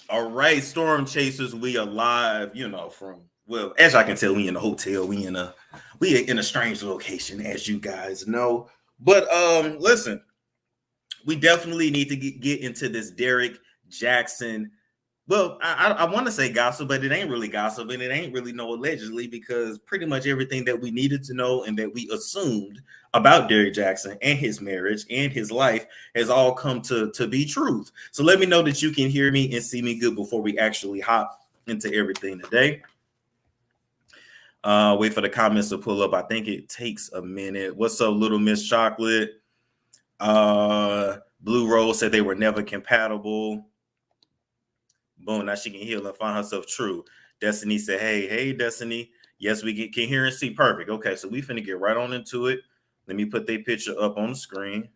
All right, storm chasers, we are live. From well, as I can tell, we in a hotel. We in a strange location, as you guys know. But listen, we definitely need to get into this Derrick Jaxn. Well, I want to say gossip, but it ain't really gossip, and it ain't really no allegedly, because pretty much everything that we needed to know and that we assumed about Derrick Jaxn and his marriage and his life has all come to be truth. So let me know that you can hear me and see me good before we actually hop into everything today. Wait for the comments to pull up. I think it takes a minute. What's up, Little Miss Chocolate? Blue Rose said they were never compatible. Boom, now she can heal and find herself true. Destiny said, hey, Destiny. Yes, we can hear and see. Perfect. Okay, so we finna get right on into it. Let me put their picture up on the screen.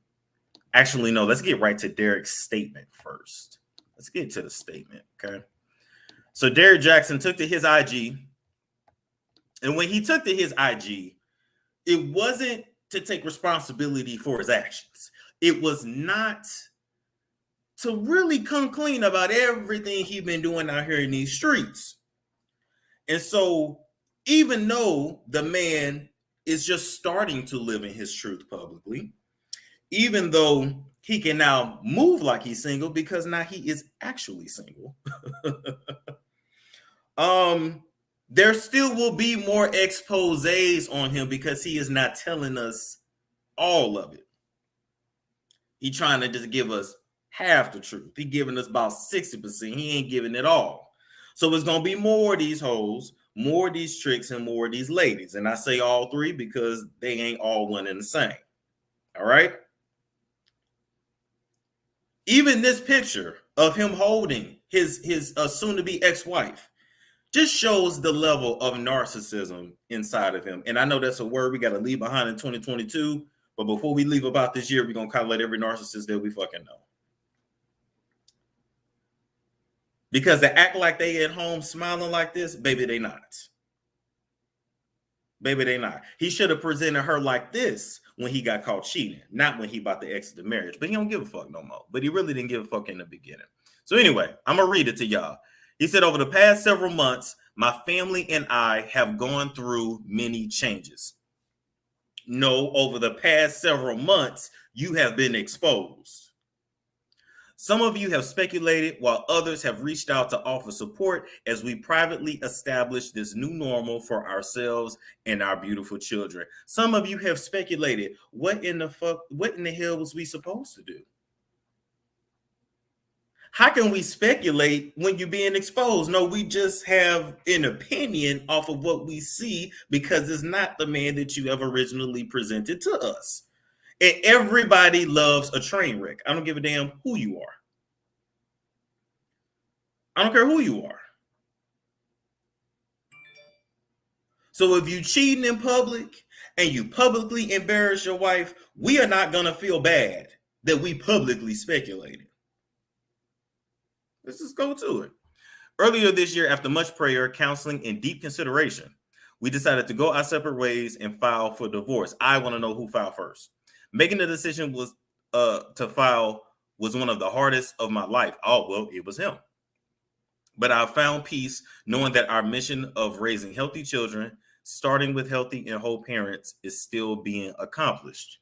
Actually, no, let's get right to Derrick's statement first. Let's get to the statement, okay? So Derrick Jaxn took to his IG. And when he took to his IG, it wasn't to take responsibility for his actions. It was not to really come clean about everything he's been doing out here in these streets. And so, even though the man is just starting to live in his truth publicly, even though he can now move like he's single because now he is actually single, there still will be more exposés on him because he is not telling us all of it. He's trying to just give us half the truth. He giving us about 60%. He ain't giving it all. So it's going to be more of these hoes, more of these tricks, and more of these ladies. And I say all three because they ain't all one and the same. All right? Even this picture of him holding his soon-to-be ex-wife just shows the level of narcissism inside of him. And I know that's a word we got to leave behind in 2022. But before we leave about this year, we're going to call out every narcissist that we fucking know. Because they act like they at home smiling like this, baby, they not. Baby, they not. He should have presented her like this when he got caught cheating, not when he about to exit the marriage. But he don't give a fuck no more. But he really didn't give a fuck in the beginning. So anyway, I'm going to read it to y'all. He said, over the past several months, my family and I have gone through many changes. No, over the past several months, you have been exposed. Some of you have speculated while others have reached out to offer support as we privately establish this new normal for ourselves and our beautiful children. Some of you have speculated, what in the hell was we supposed to do? How can we speculate when you're being exposed? No, we just have an opinion off of what we see because it's not the man that you have originally presented to us. And everybody loves a train wreck. I don't give a damn who you are. I don't care who you are. So if you cheating in public and you publicly embarrass your wife, we are not going to feel bad that we publicly speculated. Let's just go to it. Earlier this year, after much prayer, counseling, and deep consideration, we decided to go our separate ways and file for divorce. I want to know who filed first. Making the decision to file was one of the hardest of my life. Oh, well, it was him. But I found peace knowing that our mission of raising healthy children, starting with healthy and whole parents, is still being accomplished.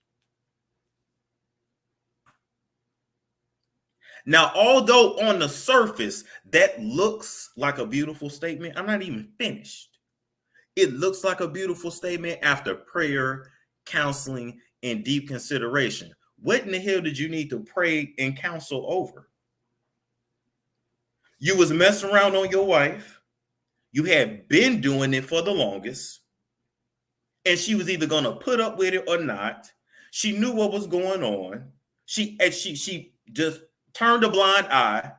Now, although on the surface that looks like a beautiful statement, I'm not even finished. It looks like a beautiful statement after prayer, counseling, and deep consideration. What in the hell did you need to pray and counsel over? You was messing around on your wife. You had been doing it for the longest. And she was either going to put up with it or not. She knew what was going on. She just turned a blind eye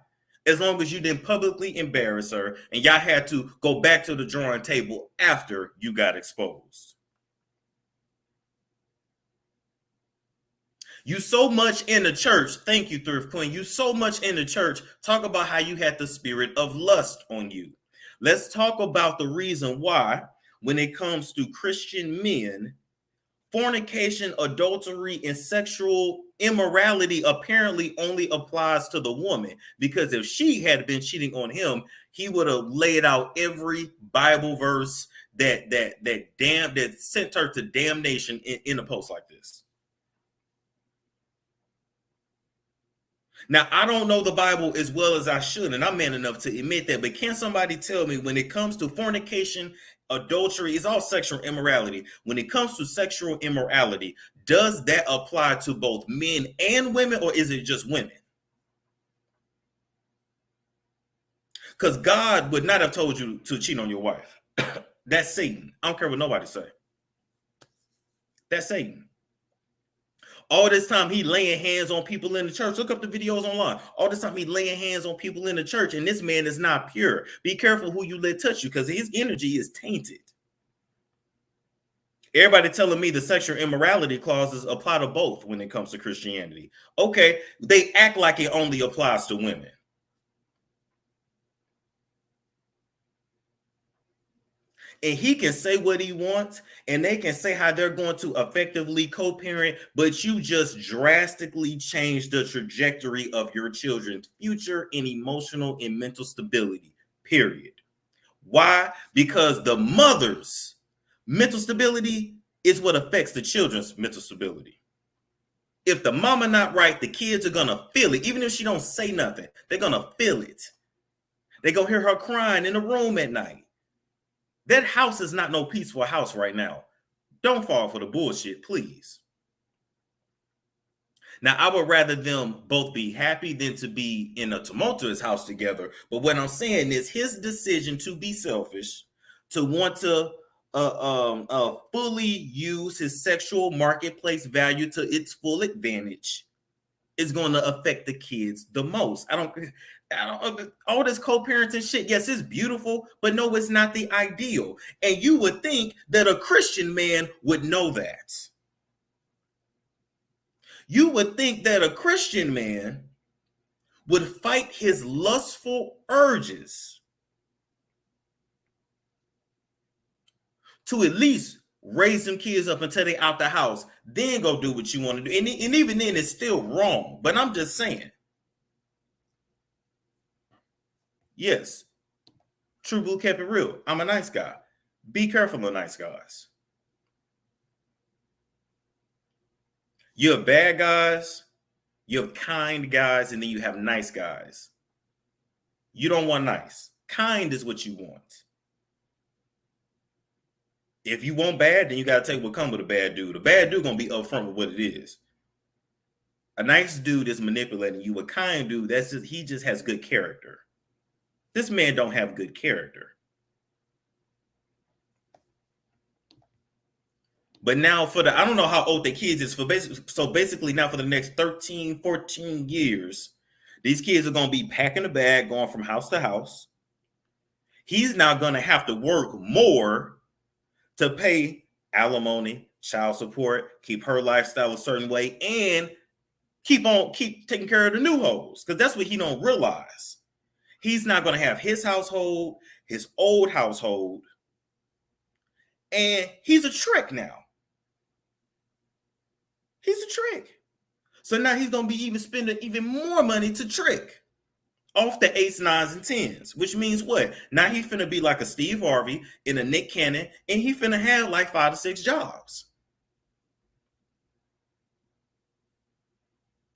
as long as you didn't publicly embarrass her, and y'all had to go back to the drawing table after you got exposed. You so much in the church, thank you, Thrift Queen, you so much in the church, talk about how you had the spirit of lust on you. Let's talk about the reason why, when it comes to Christian men, fornication, adultery, and sexual immorality apparently only applies to the woman, because if she had been cheating on him, he would have laid out every Bible verse that sent her to damnation in a post like this. Now, I don't know the Bible as well as I should, and I'm man enough to admit that, but can somebody tell me, when it comes to fornication, adultery, it's all sexual immorality. When it comes to sexual immorality, does that apply to both men and women, or is it just women? Because God would not have told you to cheat on your wife. That's Satan. I don't care what nobody say. That's Satan. All this time he laying hands on people in the church. Look up the videos online. All this time he laying hands on people in the church, and this man is not pure. Be careful who you let touch you, because his energy is tainted. Everybody telling me the sexual immorality clauses apply to both when it comes to Christianity. Okay, they act like it only applies to women. And he can say what he wants, and they can say how they're going to effectively co-parent, but you just drastically change the trajectory of your children's future in emotional and mental stability, period. Why? Because the mother's mental stability is what affects the children's mental stability. If the mama not right, the kids are gonna feel it. Even if she don't say nothing, they're gonna feel it. They're gonna hear her crying in the room at night. That house is not no peaceful house right now. Don't fall for the bullshit, please. Now, I would rather them both be happy than to be in a tumultuous house together. But what I'm saying is, his decision to be selfish, to want to fully use his sexual marketplace value to its full advantage, is going to affect the kids the most. I don't all this co-parenting shit. Yes, it's beautiful, but no, it's not the ideal. And you would think that a Christian man would know that. You would think that a Christian man would fight his lustful urges to at least raise them kids up until they out the house, then go do what you want to do. And even then, it's still wrong. But I'm just saying. Yes, True Blue kept it real. I'm a nice guy. Be careful of nice guys. You have bad guys, you have kind guys, and then you have nice guys. You don't want nice. Kind is what you want. If you want bad, then you got to take what comes with a bad dude. A bad dude going to be upfront with what it is. A nice dude is manipulating you. A kind dude, he just has good character. This man don't have good character. But now I don't know how old the kids is. So basically now for the next 13, 14 years, these kids are going to be packing a bag, going from house to house. He's now going to have to work more to pay alimony, child support, keep her lifestyle a certain way, and keep taking care of the new hoes. Because that's what he don't realize. He's not going to have his household, his old household, and he's a trick now. He's a trick. So now he's going to be spending even more money to trick off the 8s, 9s, and 10s, which means what? Now he's finna be like a Steve Harvey and a Nick Cannon, and he finna have like 5 to 6 jobs.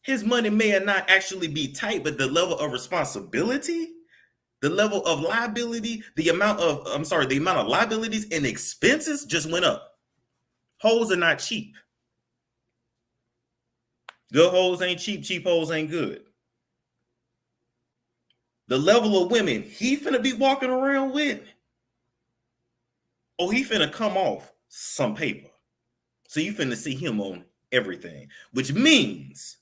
His money may not actually be tight, but the level of responsibility, the level of liability, the amount of liabilities and expenses just went up. Hoes are not cheap. Good hoes ain't cheap. Cheap hoes ain't good. The level of women he finna be walking around with, he finna come off some paper. So you finna see him on everything, which means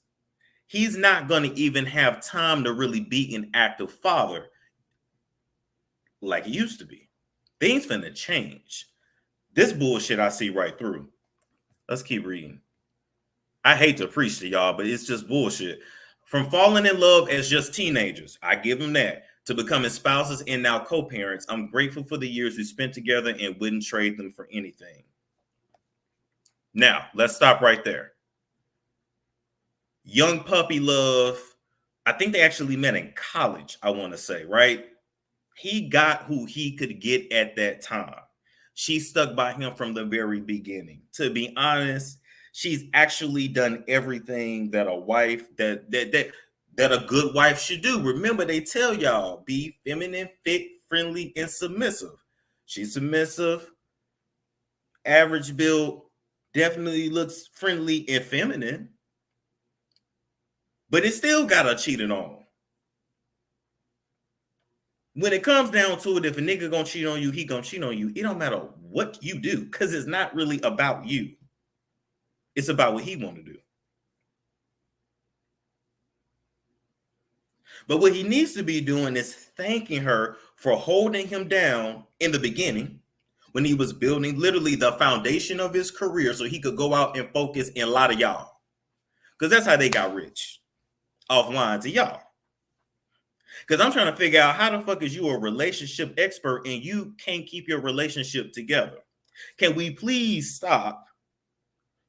he's not going to even have time to really be an active father like he used to be. Things finna change. This bullshit I see right through. Let's keep reading. I hate to preach to y'all, but it's just bullshit. From falling in love as just teenagers, I give them that, to becoming spouses and now co-parents, I'm grateful for the years we spent together and wouldn't trade them for anything. Now, let's stop right there. young puppy love. I think they actually met in college, I want to say, right? He got who he could get at that time. She stuck by him from the very beginning. To be honest, she's actually done everything that a wife that a good wife should do. Remember, they tell y'all be feminine, fit, friendly, and submissive. She's submissive, average build, definitely looks friendly and feminine, but it still got her cheated on. When it comes down to it, if a nigga gonna cheat on you, he gonna cheat on you. It don't matter what you do, because it's not really about you. It's about what he want to do. But what he needs to be doing is thanking her for holding him down in the beginning when he was building literally the foundation of his career so he could go out and focus in a lot of y'all. Because that's how they got rich, offline to y'all. Because I'm trying to figure out how the fuck is you a relationship expert and you can't keep your relationship together? Can we please stop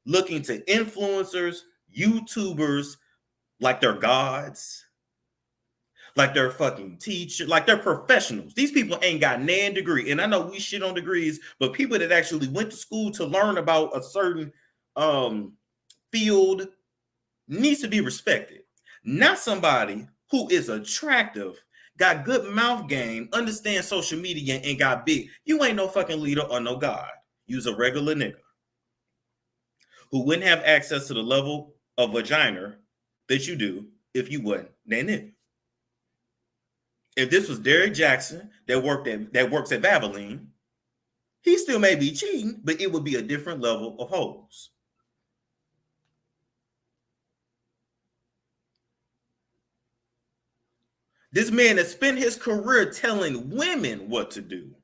looking to influencers, YouTubers like they're gods, like they're fucking teachers, like they're professionals? These people ain't got nan degree. And I know we shit on degrees, but people that actually went to school to learn about a certain field needs to be respected. Not somebody who is attractive, got good mouth game, understands social media, and got big. You ain't no fucking leader or no god. You's a regular nigga who wouldn't have access to the level of vagina that you do if you wasn't that nigga. If this was Derrick Jaxn that works at Valvoline, he still may be cheating, but it would be a different level of hoes. This man has spent his career telling women what to do.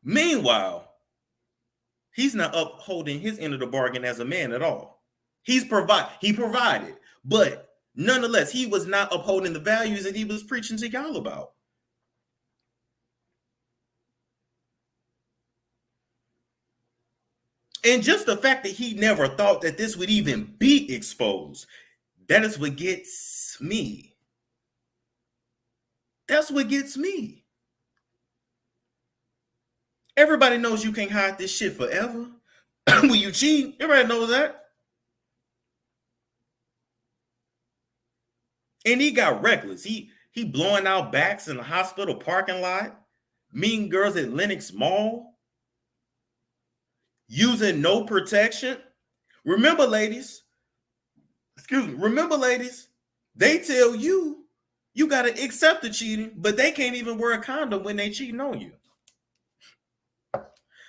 Meanwhile, he's not upholding his end of the bargain as a man at all. He provided, but nonetheless, he was not upholding the values that he was preaching to y'all about. And just the fact that he never thought that this would even be exposed, that is what gets me. That's what gets me. Everybody knows you can't hide this shit forever. When you cheat, everybody knows that. And he got reckless. He blowing out backs in the hospital parking lot, meeting girls at Lenox Mall, using no protection. Remember, ladies, they tell you got to accept the cheating, but they can't even wear a condom when they cheating on you.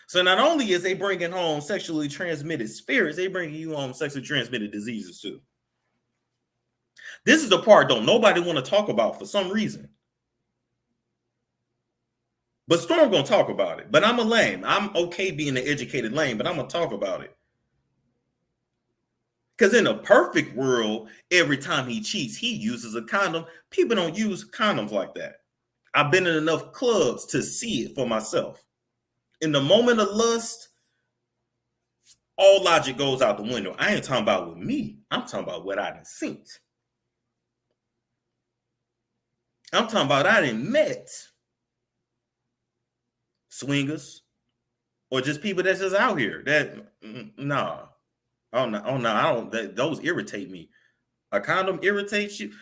So not only is they bringing home sexually transmitted spirits, they bringing you home sexually transmitted diseases too. This is the part don't nobody want to talk about for some reason. But Storm gonna talk about it. But I'm a lame. I'm okay being an educated lame, but I'm gonna talk about it. Because in a perfect world, every time he cheats, he uses a condom. People don't use condoms like that. I've been in enough clubs to see it for myself. In the moment of lust, all logic goes out the window. I ain't talking about with me. I'm talking about what I done seen. I'm talking about I done met swingers or just people that's just out here. That nah. Oh no, I don't. Those irritate me. A condom irritates you.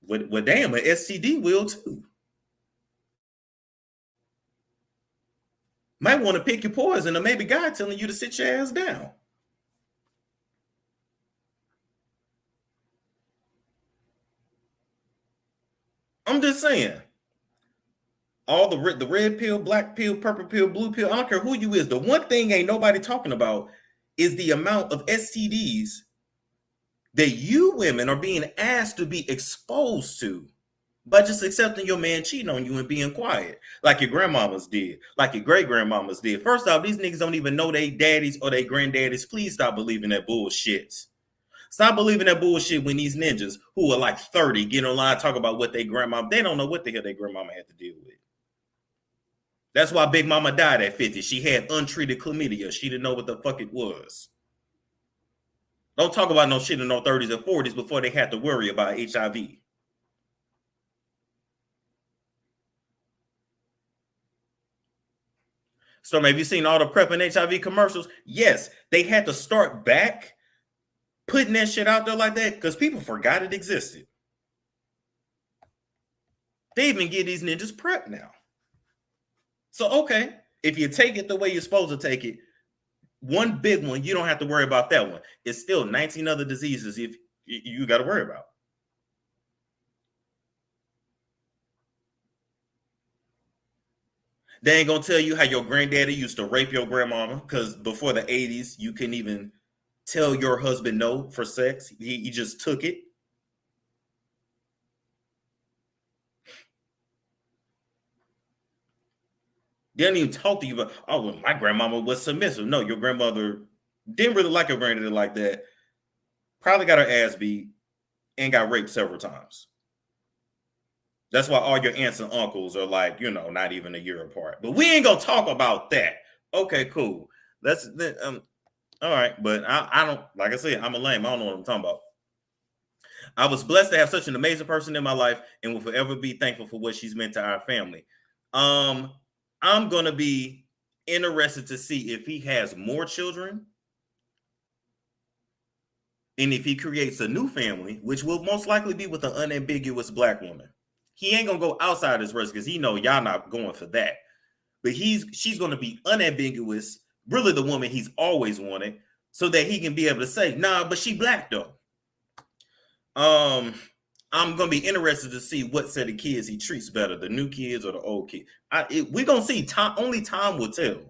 Well, damn, an STD will too. Might want to pick your poison, or maybe God telling you to sit your ass down. I'm just saying. All the red pill, black pill, purple pill, blue pill. I don't care who you is. The one thing ain't nobody talking about is the amount of STDs that you women are being asked to be exposed to by just accepting your man cheating on you and being quiet, like your grandmamas did, like your great grandmamas did. First off, these niggas don't even know they daddies or they granddaddies. Please stop believing that bullshit. Stop believing that bullshit when these ninjas who are like 30 get online talk about what they grandma, they don't know what the hell their grandmama had to deal with. That's why Big Mama died at 50. She had untreated chlamydia. She didn't know what the fuck it was. Don't talk about no shit in no 30s and 40s before they had to worry about HIV. So have you seen all the PrEP and HIV commercials? Yes, they had to start back putting that shit out there like that because people forgot it existed. They even give these ninjas PrEP now. So, okay, if you take it the way you're supposed to take it, one big one, you don't have to worry about that one. It's still 19 other diseases if you got to worry about. They ain't gonna tell you how your granddaddy used to rape your grandmama because before the 80s, you couldn't even tell your husband no for sex. He just took it. They didn't even talk to you about, oh, well, my grandmama was submissive. No, your grandmother didn't really like your granddaddy like that. Probably got her ass beat and got raped several times. That's why all your aunts and uncles are like, not even a year apart. But we ain't gonna talk about that. Okay, cool. That's all right. But I don't, like I said, I'm a lame. I don't know what I'm talking about. I was blessed to have such an amazing person in my life and will forever be thankful for what she's meant to our family. I'm gonna be interested to see if he has more children and if he creates a new family, which will most likely be with an unambiguous Black woman. He ain't gonna go outside his race because he know y'all not going for that. But she's gonna be unambiguous, really the woman he's always wanted, so that he can be able to say, nah, but she Black though. I'm gonna be interested to see what set of kids he treats better, the new kids or the old kids. We're gonna see. Only time will tell.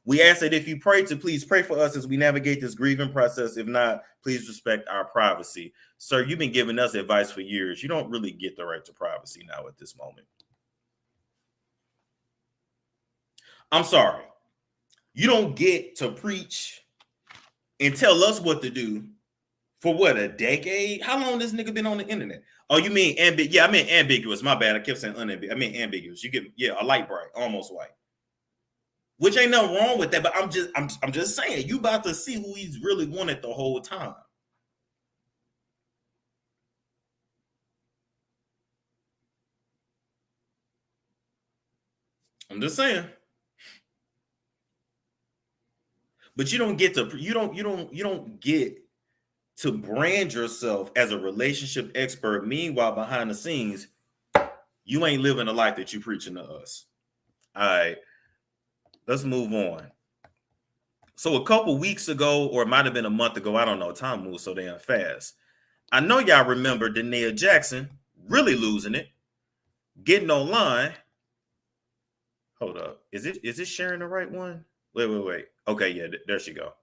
We ask that if you pray to please pray for us as we navigate this grieving process. If not, please respect our privacy. Sir, you've been giving us advice for years. You don't really get the right to privacy now at this moment. I'm sorry. You don't get to preach and tell us what to do for what, a decade? How long this nigga been on the internet? Oh, you mean ambiguous? Yeah, I meant ambiguous. My bad. I kept saying unambiguous. I mean ambiguous. You get, a light bright, almost white. Which ain't nothing wrong with that, but I'm just saying, you about to see who he's really wanted the whole time. I'm just saying. But you don't get to brand yourself as a relationship expert. Meanwhile, behind the scenes, you ain't living the life that you preaching to us. All right, let's move on. So a couple weeks ago, or it might have been a month ago, I don't know. Time moves so damn fast. I know y'all remember Derrick Jaxn really losing it, getting online. Hold up, is it sharing the right one? Wait. Okay, yeah, there she go.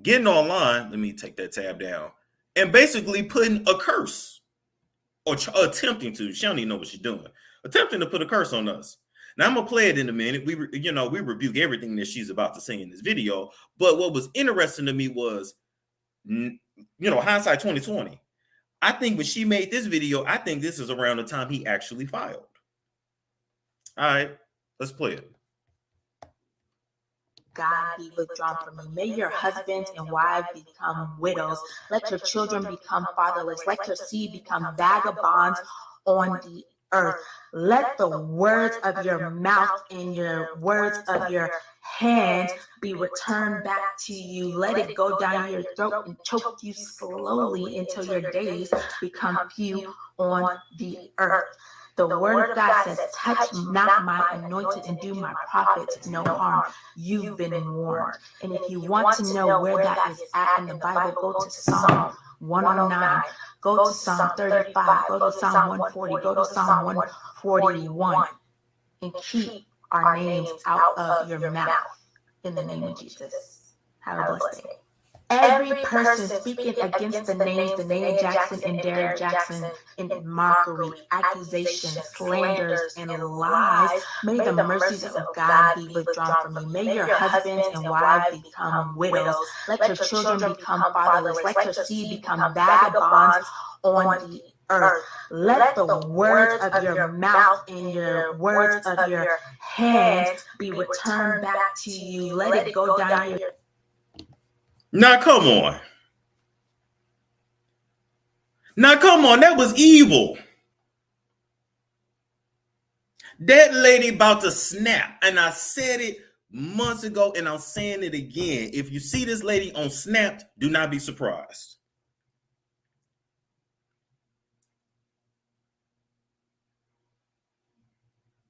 Getting online. Let me take that tab down. And basically putting a curse, or attempting to. She don't even know what she's doing. Attempting to put a curse on us. Now I'm gonna play it in a minute. We rebuke everything that she's about to say in this video. But what was interesting to me was, hindsight 2020. I think when she made this video, I think this is around the time he actually filed. All right, let's play it. God be withdrawn from you. May your husbands and wives become widows. Let your children become fatherless. Let your seed become vagabonds on the earth. Let the words of your mouth and your words of your hands be returned back to you. Let it go down your throat and choke you slowly until your days become few on the earth. The word of God says, touch not my anointed and do my prophets no harm. You've been warned. And if you want to know where that is at in the Bible, go to Psalm 109, go to Psalm 35, go to Psalm 140, go to Psalm 141, and keep our names out of your mouth in the name of Jesus. Have a blessed day. Every person speaking against the names Derrick Jaxn and Derrick Jaxn in mockery, accusations, slanders, and lies, may the mercies of God be withdrawn from you. May your husbands and wives become widows. Let your children become fatherless. Let your seed become vagabonds on the earth. Let the words of your mouth and your words of your hands be returned back to you. Let it go down your... Now, come on. Now, come on, that was evil. That lady about to snap. And I said it months ago, and I'm saying it again. If you see this lady on Snapped, do not be surprised.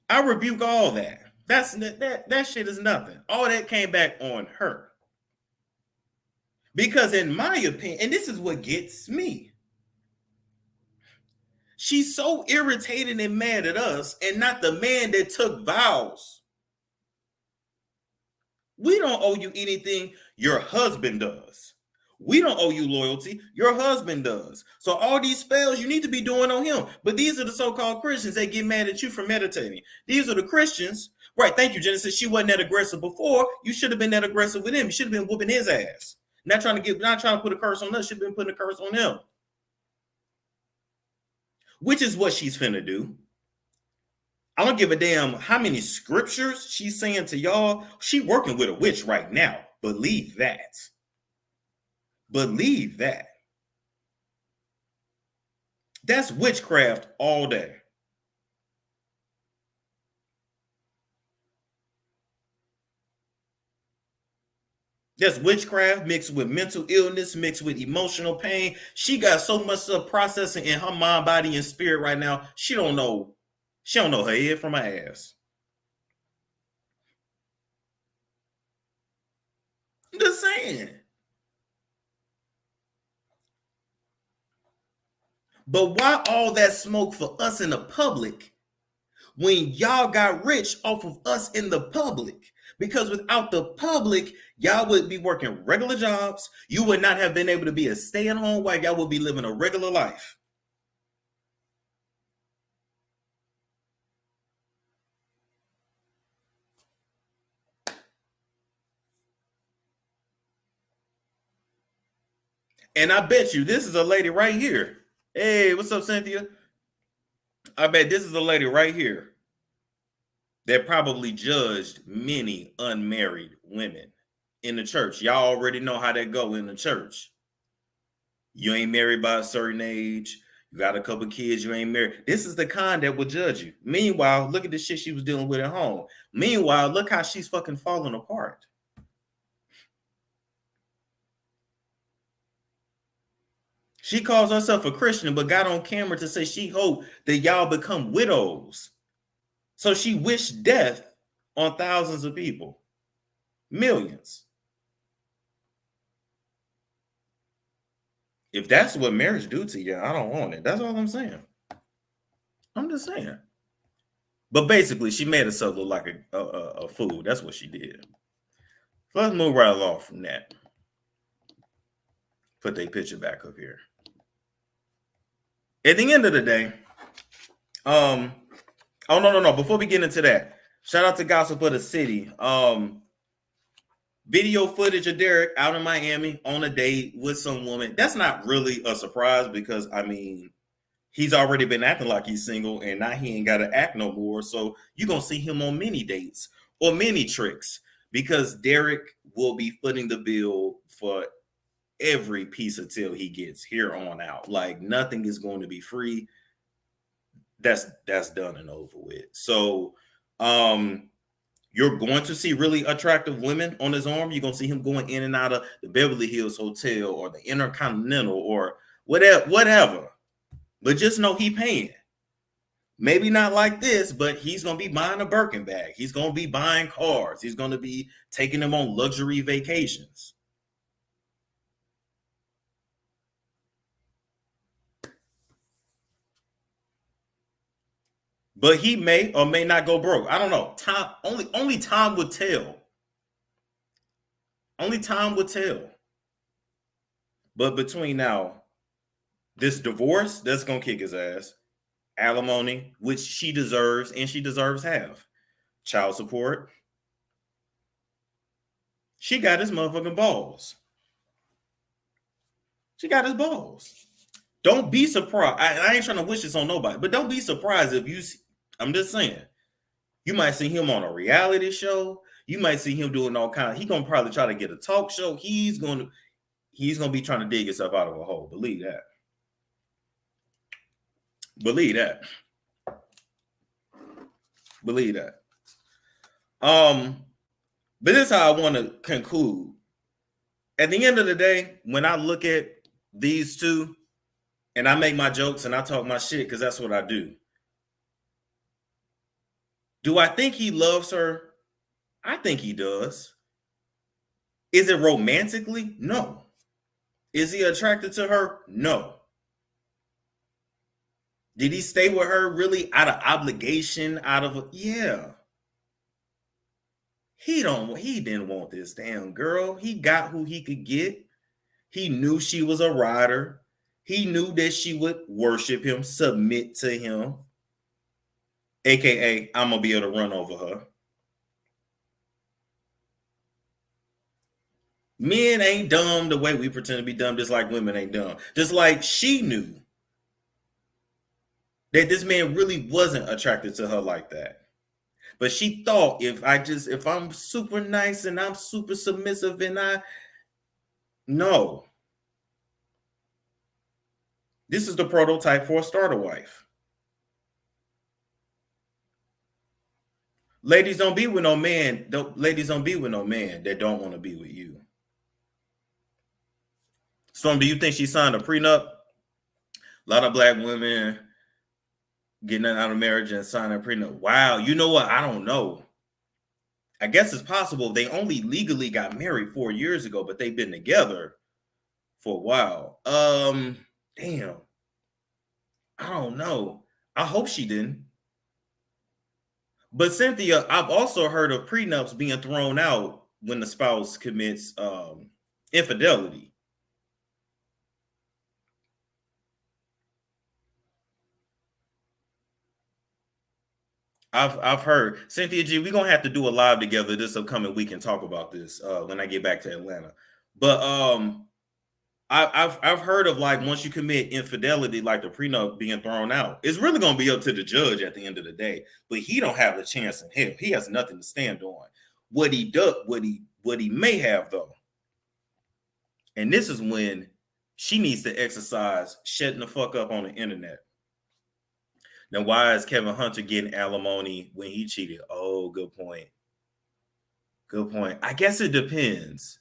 I rebuke all that. That shit is nothing. All that came back on her. Because in my opinion, and this is what gets me, she's so irritated and mad at us and not the man that took vows. We don't owe you anything. Your husband does. We don't owe you loyalty. Your husband does. So all these spells you need to be doing on him. But these are the so-called Christians that get mad at you for meditating. These are the Christians. Right. Thank you, Genesis. She wasn't that aggressive before. You should have been that aggressive with him. You should have been whooping his ass. Not trying to put a curse on us. Should have been putting a curse on him. Which is what she's finna do. I don't give a damn how many scriptures she's saying to y'all. She working with a witch right now. Believe that. Believe that. That's witchcraft all day. That's witchcraft mixed with mental illness, mixed with emotional pain. She got so much stuff processing in her mind, body, and spirit right now. She don't know her head from her ass. I'm just saying. But why all that smoke for us in the public when y'all got rich off of us in the public? Because without the public, y'all would be working regular jobs. You would not have been able to be a stay-at-home wife. Y'all would be living a regular life. And I bet you this is a lady right here. Hey, what's up, Cynthia? I bet this is a lady right here that probably judged many unmarried women in the church. Y'all already know how that go in the church. You ain't married by a certain age. You got a couple kids, you ain't married. This is the kind that will judge you. Meanwhile, look at the shit she was dealing with at home. Meanwhile, look how she's fucking falling apart. She calls herself a Christian, but got on camera to say she hoped that y'all become widows. So she wished death on thousands of people. Millions. If that's what marriage do to you, I don't want it. That's all I'm saying. I'm just saying. But basically, she made herself look like a fool. That's what she did. So let's move right along from that. Put their picture back up here. At the end of the day, oh no. Before we get into that, shout out to Gossip of the City. Video footage of Derrick out in Miami on a date with some woman. That's not really a surprise because, I mean, he's already been acting like he's single and now he ain't got to act no more. So you're going to see him on many dates or many tricks because Derrick will be footing the bill for every piece of till he gets here on out. Like nothing is going to be free. That's done and over with. So, you're going to see really attractive women on his arm. You're going to see him going in and out of the Beverly Hills Hotel or the Intercontinental or whatever. But just know he paying. Maybe not like this, but he's going to be buying a Birkin bag. He's going to be buying cars. He's going to be taking them on luxury vacations. But he may or may not go broke. I don't know. Only time would tell. Only time would tell. But between now, this divorce, that's going to kick his ass. Alimony, which she deserves, and she deserves half. Child support. She got his motherfucking balls. She got his balls. Don't be surprised. I ain't trying to wish this on nobody, but don't be surprised if you see, I'm just saying, you might see him on a reality show. You might see him doing all kinds. He's going to probably try to get a talk show. He's going to be trying to dig himself out of a hole. Believe that. Believe that. Believe that. But this is how I want to conclude. At the end of the day, when I look at these two and I make my jokes and I talk my shit, because that's what I do. Do I think he loves her? I think he does. Is it romantically? No. Is he attracted to her? No. Did he stay with her really out of obligation? Yeah. He didn't want this damn girl. He got who he could get. He knew she was a rider. He knew that she would worship him, submit to him. AKA, I'm going to be able to run over her. Men ain't dumb the way we pretend to be dumb, just like women ain't dumb. Just like she knew that this man really wasn't attracted to her like that. But she thought if I'm super nice and I'm super submissive and no. This is the prototype for a starter wife. Ladies, don't be with no man. Ladies, don't be with no man that don't want to be with you. Storm, do you think she signed a prenup? A lot of black women getting out of marriage and signing a prenup. Wow, you know what? I don't know. I guess it's possible. They only legally got married 4 years ago, but they've been together for a while. Damn. I don't know. I hope she didn't. But Cynthia, I've also heard of prenups being thrown out when the spouse commits infidelity. I've heard. Cynthia G, we're gonna have to do a live together this upcoming week and talk about this when I get back to Atlanta. But I've heard of, like, once you commit infidelity, like the prenup being thrown out. It's really gonna be up to the judge at the end of the day. But he don't have a chance in hell. He has nothing to stand on. What he may have though, and this is when she needs to exercise shutting the fuck up on the internet. Now, why is Kevin Hunter getting alimony when he cheated? Oh, good point. Good point. I guess it depends.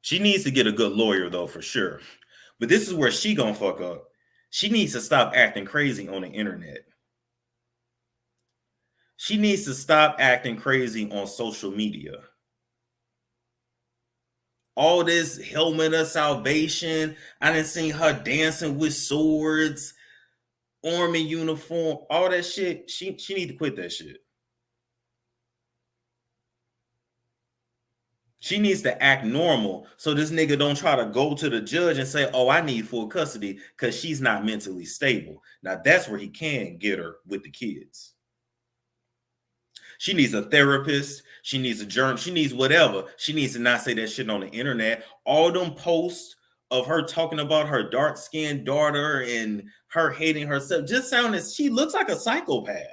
She needs to get a good lawyer, though, for sure. But this is where she gonna fuck up. She needs to stop acting crazy on the internet. She needs to stop acting crazy on social media. All this helmet of salvation. I done seen her dancing with swords, army uniform, all that shit. She need to quit that shit. She needs to act normal so this nigga don't try to go to the judge and say, oh, I need full custody because she's not mentally stable. Now, that's where he can get her with the kids. She needs a therapist. She needs a journal. She needs whatever. She needs to not say that shit on the internet. All them posts of her talking about her dark-skinned daughter and her hating herself just sounded, she looks like a psychopath.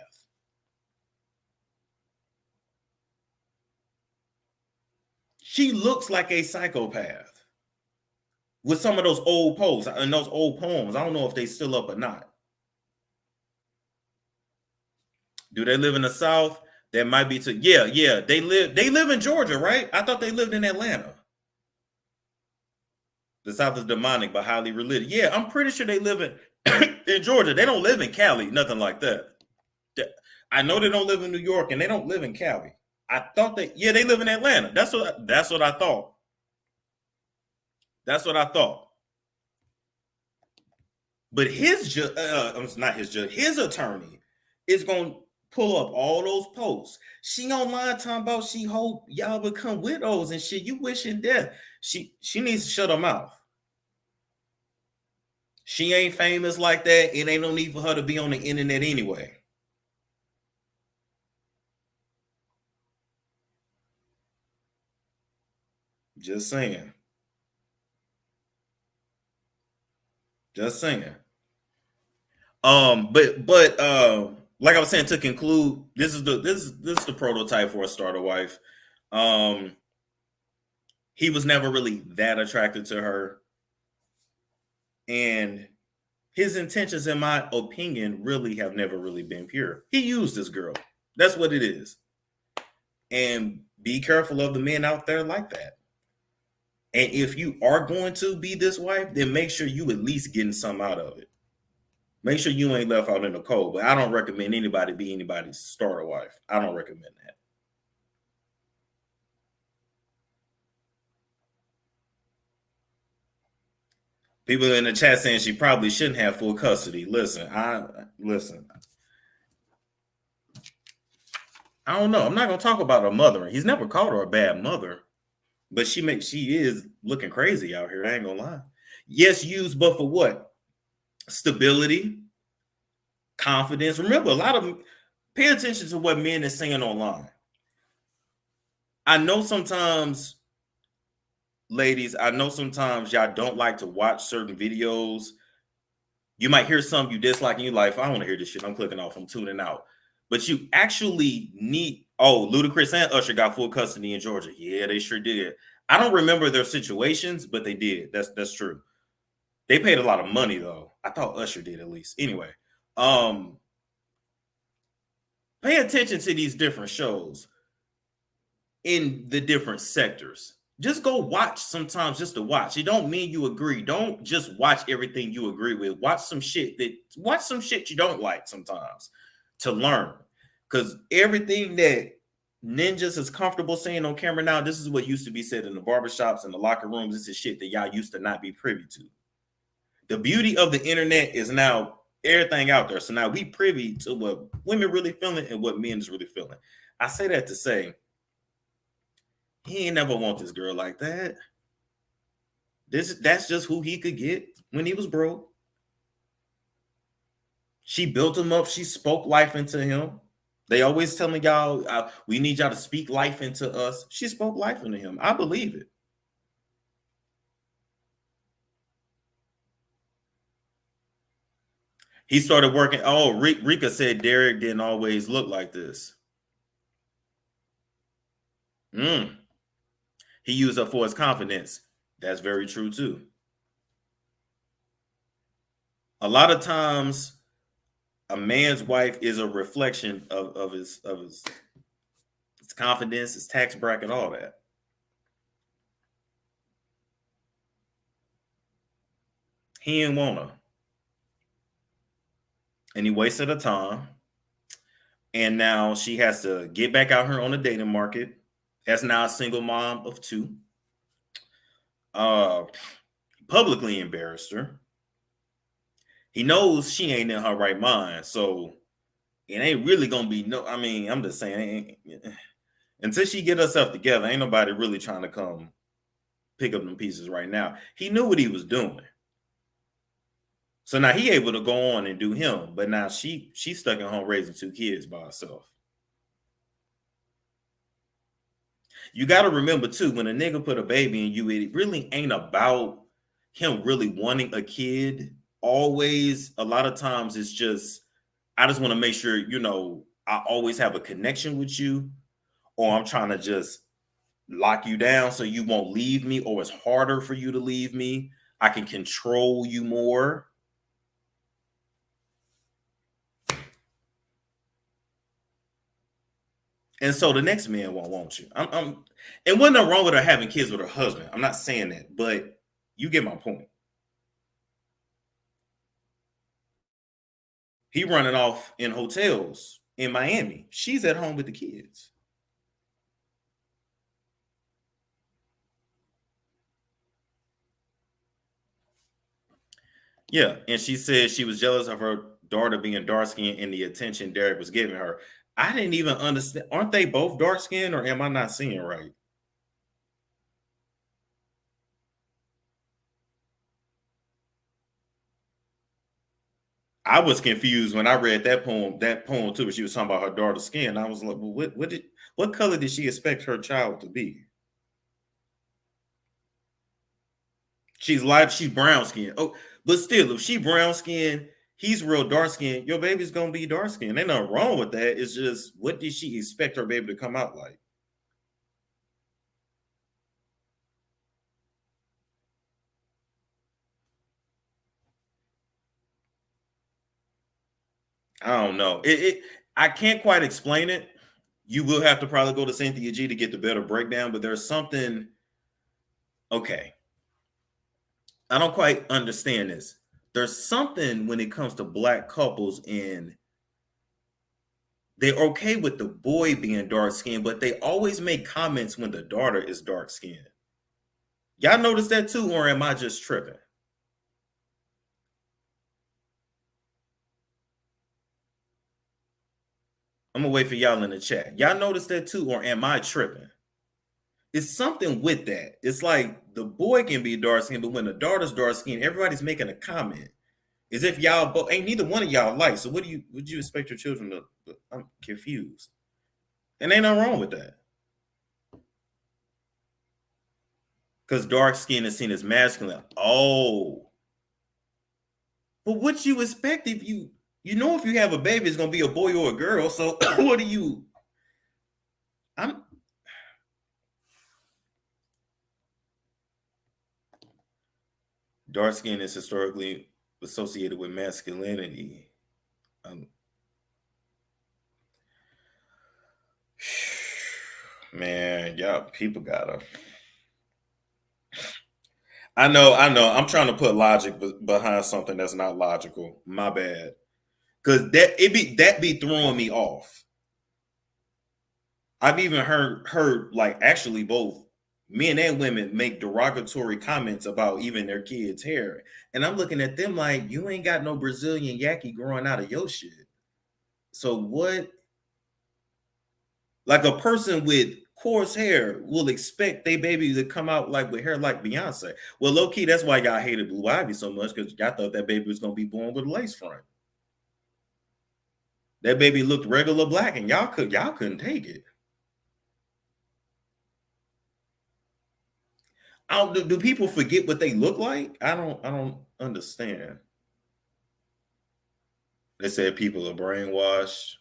She looks like a psychopath with some of those old posts and those old poems. I don't know if they still up or not. Do they live in the South? That might be yeah. They live in Georgia, right? I thought they lived in Atlanta. The South is demonic but highly religious. Yeah, I'm pretty sure they live in Georgia. They don't live in Cali, nothing like that. I know they don't live in New York and they don't live in Cali. I thought they live in Atlanta. That's what I thought. That's what I thought. But his attorney is going to pull up all those posts. She online talking about she hope y'all become widows and shit. You wishing death. She needs to shut her mouth. She ain't famous like that. It ain't no need for her to be on the internet anyway. Just saying. But like I was saying, to conclude, this is the prototype for a starter wife. He was never really that attracted to her. And his intentions, in my opinion, really have never really been pure. He used this girl. That's what it is. And be careful of the men out there like that. And if you are going to be this wife, then make sure you at least getting some out of it. Make sure you ain't left out in the cold. But I don't recommend anybody be anybody's starter wife. I don't recommend that. People in the chat saying she probably shouldn't have full custody. Listen. I don't know. I'm not gonna talk about her mother. He's never called her a bad mother, but she is looking crazy out here. I ain't gonna lie. Yes, used, but for what? Stability, confidence. Remember, pay attention to what men are saying online. I know sometimes, ladies, y'all don't like to watch certain videos. You might hear some you dislike and you like, I don't want to hear this shit. I'm clicking off. I'm tuning out. But you actually need, Ludacris and Usher got full custody in Georgia. Yeah, they sure did. I don't remember their situations, but they did. That's true. They paid a lot of money though. I thought Usher did at least. Anyway, pay attention to these different shows in the different sectors. Just go watch sometimes just to watch. It don't mean you agree. Don't just watch everything you agree with. Watch some shit you don't like sometimes to learn. Because everything that ninjas is comfortable saying on camera now, this is what used to be said in the barbershops and the locker rooms. This is shit that y'all used to not be privy to. The beauty of the internet is now everything out there. So now we privy to what women really feeling and what men is really feeling. I say that to say, he ain't never want this girl like that. That's just who he could get when he was broke. She built him up. She spoke life into him. They always telling y'all, we need y'all to speak life into us. She spoke life into him. I believe it. He started working. Rika said Derrick didn't always look like this. He used her for his confidence. That's very true too. A lot of times, a man's wife is a reflection of his confidence, his tax bracket, all that. He didn't want her. And he wasted her time. And now she has to get back out here on the dating market. As now a single mom of 2. Publicly embarrassed her. He knows she ain't in her right mind. So it ain't really going to be I'm just saying, until she get herself together, ain't nobody really trying to come pick up them pieces right now. He knew what he was doing. So now he able to go on and do him. But now she's stuck at home raising 2 kids by herself. You got to remember, too, when a nigga put a baby in you, it really ain't about him really wanting a kid. Always, a lot of times, it's just, I just want to make sure, I always have a connection with you, or I'm trying to just lock you down so you won't leave me, or it's harder for you to leave me. I can control you more. And so the next man won't want you. And wasn't nothing wrong with her having kids with her husband. I'm not saying that, but you get my point. He running off in hotels in Miami. She's at home with the kids. Yeah, and she said she was jealous of her daughter being dark-skinned and the attention Derrick was giving her. I didn't even understand. Aren't they both dark-skinned, or am I not seeing right? I was confused when I read that poem too, where she was talking about her daughter's skin. I was like, well, what color did she expect her child to be? She's brown skinned. Oh, but still, if she brown skinned, he's real dark skinned, your baby's gonna be dark skinned. Ain't nothing wrong with that. It's just, what did she expect her baby to come out like? I don't know. I can't quite explain it. You will have to probably go to Cynthia G to get the better breakdown, but there's something. Okay, I don't quite understand this. There's something when it comes to black couples, and they're okay with the boy being dark skinned, but they always make comments when the daughter is dark skinned. Y'all notice that too, or am I just tripping? I'm gonna wait for y'all in the chat. Y'all notice that too, or am I tripping? It's something with that. It's like the boy can be dark skinned, but when the daughter's dark skinned, everybody's making a comment. As if y'all both ain't neither one of y'all light. So would you expect your children to? I'm confused. And ain't nothing wrong with that. Because dark skin is seen as masculine. Oh. But what you expect if you know if you have a baby, it's gonna be a boy or a girl. So what do you? Dark skin is historically associated with masculinity. Man, y'all people gotta. I know. I'm trying to put logic behind something that's not logical. My bad. Cause that be throwing me off. I've even heard like actually both men and women make derogatory comments about even their kids' hair. And I'm looking at them like, you ain't got no Brazilian yaki growing out of your shit. So what? Like a person with coarse hair will expect their baby to come out like with hair like Beyonce. Well, low key, that's why y'all hated Blue Ivy so much, because y'all thought that baby was gonna be born with a lace front. That baby looked regular black, and y'all couldn't take it. Do people forget what they look like? I don't understand. They said people are brainwashed.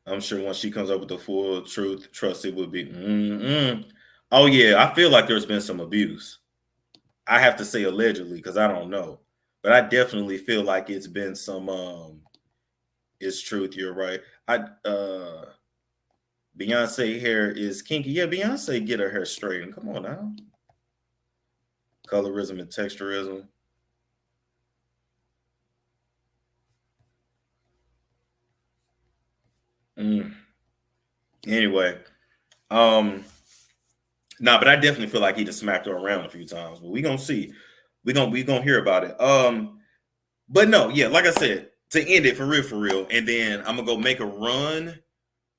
I'm sure once she comes up with the full truth, trust it would be. Oh yeah, I feel like there's been some abuse. I have to say allegedly because I don't know, but I definitely feel like it's been some. It's truth. You're right. Beyonce hair is kinky. Yeah, Beyonce get her hair straightened. Come on now. Colorism and texturism. Anyway, but I definitely feel like he just smacked her around a few times. But we gonna see. We gonna hear about it. But no, yeah, like I said, to end it for real, and then I'm gonna go make a run,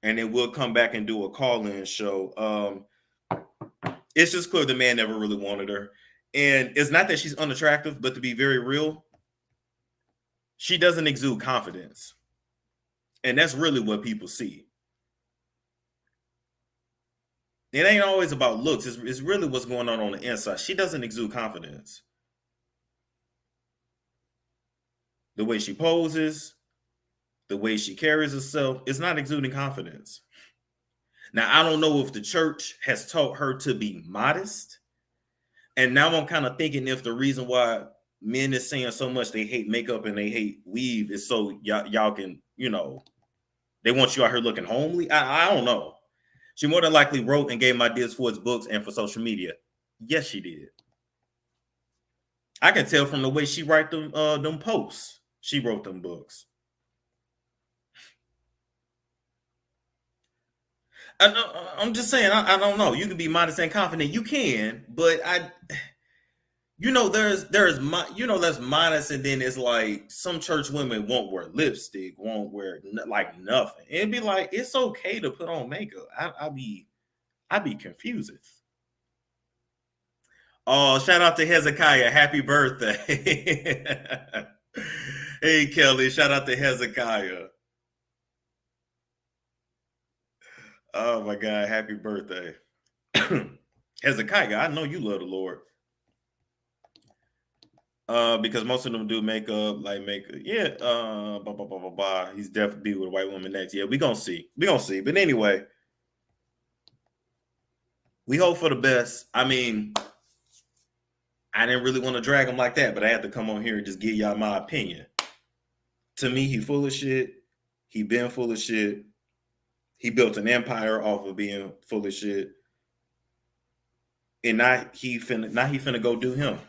and then we'll come back and do a call-in show. It's just clear the man never really wanted her. And it's not that she's unattractive, but to be very real, she doesn't exude confidence. And that's really what people see. It ain't always about looks. It's really what's going on the inside. She doesn't exude confidence. The way she poses, the way she carries herself, is not exuding confidence. Now, I don't know if the church has taught her to be modest. And now I'm kind of thinking if the reason why men is saying so much they hate makeup and they hate weave is so y'all can, they want you out here looking homely. I don't know. She more than likely wrote and gave him ideas for his books and for social media. Yes, she did. I can tell from the way she write them posts. She wrote them books. I'm just saying, I don't know. You can be modest and confident. You can, but there's modest, and then it's like some church women won't wear lipstick, won't wear like nothing. It'd be like it's okay to put on makeup. I'd be confused. Oh, shout out to Hezekiah! Happy birthday! Hey Kelly, shout out to Hezekiah! Oh my God, happy birthday, Hezekiah! I know you love the Lord. Because most of them do makeup, yeah. Blah, blah, blah, blah, blah. He's definitely with a white woman next. Yeah, we gonna see. But anyway, we hope for the best. I mean, I didn't really want to drag him like that, but I had to come on here and just give y'all my opinion. To me, he full of shit. He been full of shit. He built an empire off of being full of shit. And now he finna go do him.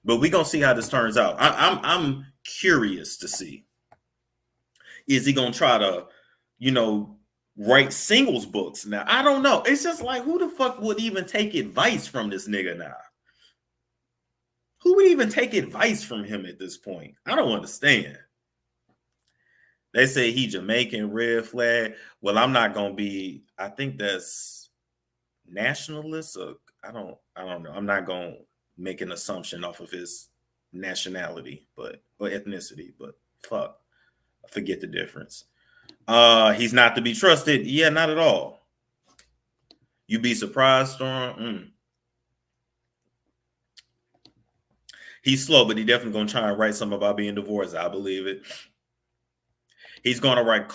But we gonna see how this turns out. I'm curious to see. Is he gonna try to, write singles books now? I don't know. It's just like, who the fuck would even take advice from this nigga now? Who would even take advice from him at this point? I don't understand. They say he Jamaican, red flag. Well, I'm not gonna be. I think that's nationalist. Or I don't know. I'm not gonna make an assumption off of his nationality, or ethnicity. But fuck, I forget the difference. He's not to be trusted. Yeah, not at all. You be surprised, Storm. He's slow, but he definitely gonna try and write something about being divorced. I believe it. He's gonna write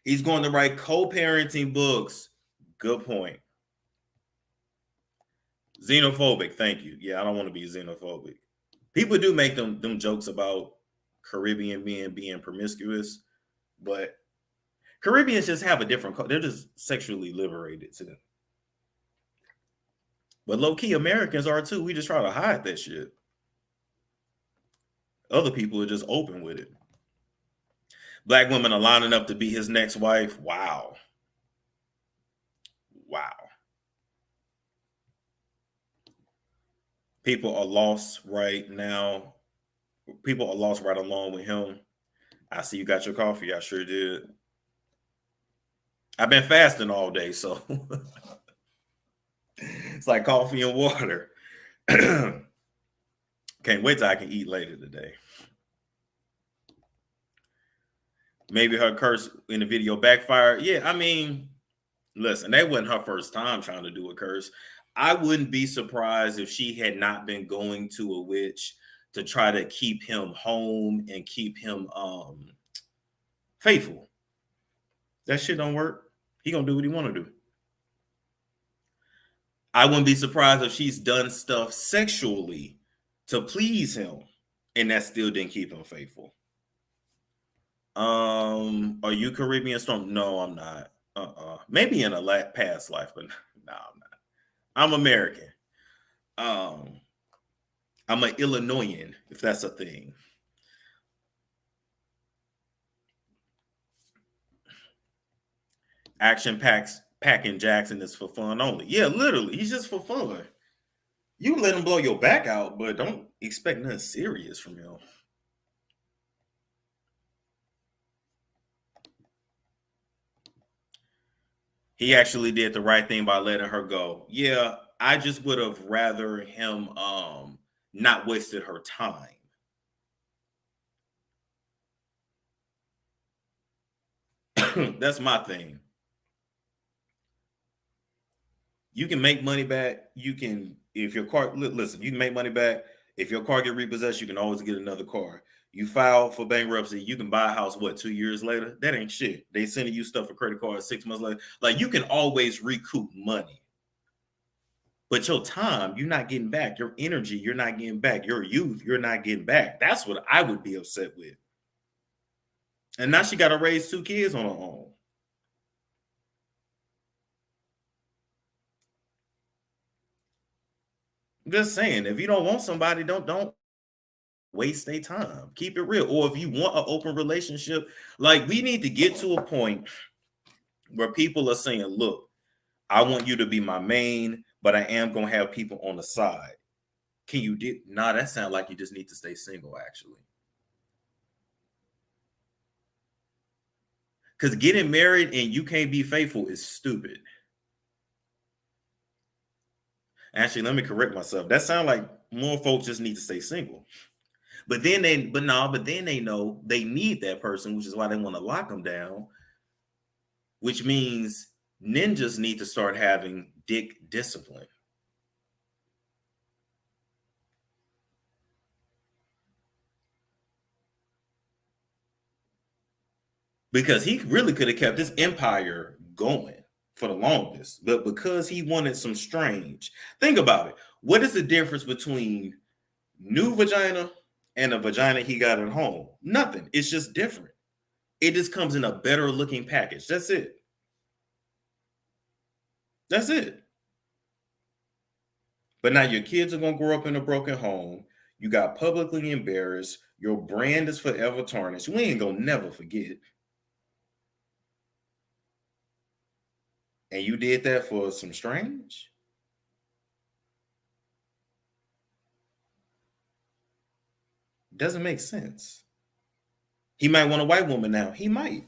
he's going to write co-parenting books. Good point. Xenophobic, thank you. Yeah, I don't want to be xenophobic. People do make them jokes about Caribbean men being promiscuous, but Caribbeans just have a different, they're just sexually liberated to them. But low-key Americans are too. We just try to hide that shit. Other people are just open with it. Black women are lining up to be his next wife. Wow. People are lost right now. People are lost right along with him. I see you got your coffee. I sure did. I've been fasting all day, so it's like coffee and water. Can't wait till I can eat later today. Maybe her curse in the video backfired. Yeah, I mean, listen, that wasn't her first time trying to do a curse. I wouldn't be surprised if she had not been going to a witch to try to keep him home and keep him faithful. That shit don't work. He gonna do what he want to do. I wouldn't be surprised if she's done stuff sexually to please him, and that still didn't keep him faithful. Are you Caribbean Storm? No, I'm not. Maybe in a past life, but no, I'm not. I'm American. I'm an Illinoisan, if that's a thing. Action packing Jaxn is for fun only. Yeah, literally, he's just for fun. You let him blow your back out, but don't expect nothing serious from him. He actually did the right thing by letting her go. Yeah, I just would have rather him not wasted her time. That's my thing. You can make money back. You can, if your car, listen, you can make money back. If your car get repossessed, you can always get another car. You file for bankruptcy, you can buy a house, 2 years later? That ain't shit. They sending you stuff for credit cards 6 months later. Like, you can always recoup money. But your time, you're not getting back. Your energy, you're not getting back. Your youth, you're not getting back. That's what I would be upset with. And now she got to raise 2 kids on her own. I'm just saying, if you don't want somebody, don't waste their time. Keep it real. Or if you want an open relationship, like, we need to get to a point where people are saying, look, I want you to be my main, but I am going to have people on the side. Can you do? Nah, that sounds like you just need to stay single, actually. Because getting married and you can't be faithful is stupid. Actually, let me correct myself. That sounds like more folks just need to stay single. But then they know they need that person, which is why they want to lock them down, which means ninjas need to start having dick discipline. Because he really could have kept his empire going for the longest, but because he wanted some strange. Think about it. What is the difference between new vagina and a vagina he got at home? Nothing. It's just different. It just comes in a better looking package. That's it. That's it. But now your kids are going to grow up in a broken home. You got publicly embarrassed. Your brand is forever tarnished. We ain't going to never forget. And you did that for some strange? Doesn't make sense. He might want a white woman now. He might.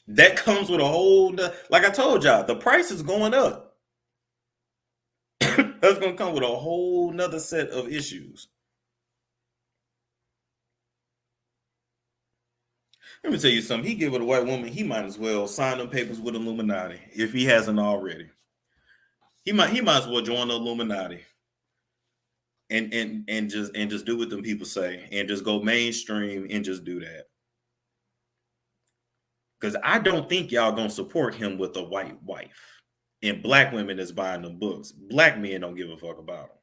That comes with a whole, like I told y'all, the price is going up. That's going to come with a whole nother set of issues. Let me tell you something. He get with a white woman, he might as well sign them papers with Illuminati if he hasn't already. He might as well join the Illuminati and just do what them people say and just go mainstream and just do that. Because I don't think y'all gonna support him with a white wife and black women that's buying them books. Black men don't give a fuck about them.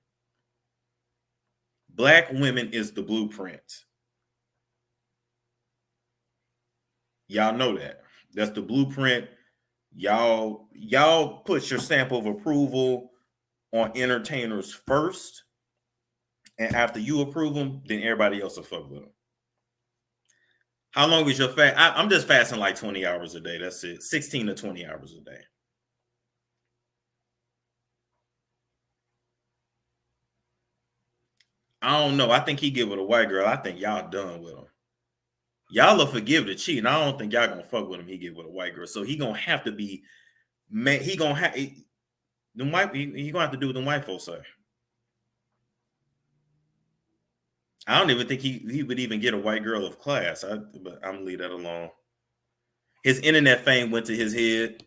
Black women is the blueprint. Y'all know that. That's the blueprint. Y'all put your stamp of approval on entertainers first. And after you approve them, then everybody else will fuck with them. How long is your fast? I'm just fasting like 20 hours a day. That's it. 16 to 20 hours a day. I don't know. I think he get with a white girl. I think y'all done with him. Y'all will forgive the cheat, and I don't think y'all gonna fuck with him. He get with a white girl, so he gonna have to be. Man, he gonna have the white. He gonna have to do what the white folks say. I don't even think he would even get a white girl of class. But I'm gonna leave that alone. His internet fame went to his head.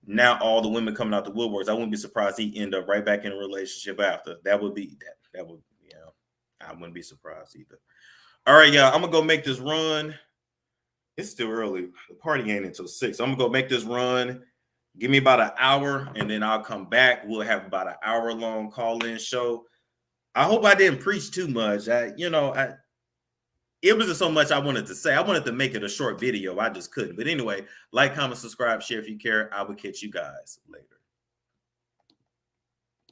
Now all the women coming out the woodworks. I wouldn't be surprised he end up right back in a relationship after. That would be that would, you know, I wouldn't be surprised either. All right, y'all. I'm gonna go make this run. It's still early. The party ain't until 6. I'm gonna go make this run. Give me about an hour, and then I'll come back. We'll have about an hour-long call-in show. I hope I didn't preach too much. It wasn't so much I wanted to say. I wanted to make it a short video. I just couldn't. But anyway, like, comment, subscribe, share if you care. I will catch you guys later.